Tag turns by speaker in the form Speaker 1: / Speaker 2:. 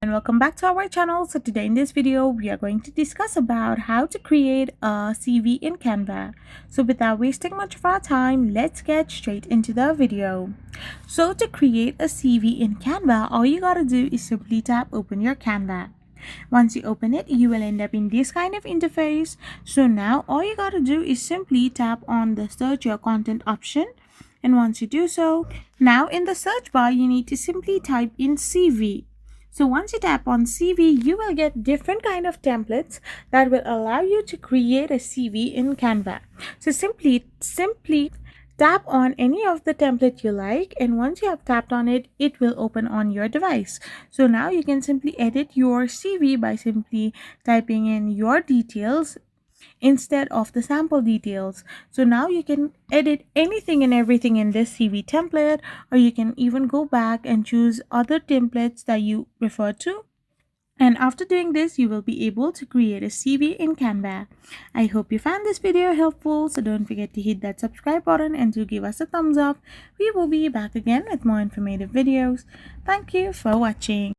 Speaker 1: And welcome back to our channel. So today in this video we are going to discuss about how to create a CV in Canva. So without wasting much of our time, let's get straight into the video. So to create a CV in Canva, all you gotta do is simply tap open your Canva. Once you open it, you will end up in this kind of interface. So now all you gotta do is simply tap on the search your content option. And once you do so, now in the search bar you need to simply type in CV. So once you tap on CV, you will get different kind of templates that will allow you to create a CV in Canva. So simply tap on any of the template you like, and once you have tapped on it, it will open on your device. So now you can simply edit your CV by simply typing in your details instead of the sample details. So now you can edit anything and everything in this CV template, or you can even go back and choose other templates that you prefer to. And after doing this, you will be able to create a CV in Canva. I hope you found this video helpful, so don't forget to hit that subscribe button and to give us a thumbs up. We will be back again with more informative videos. Thank you for watching.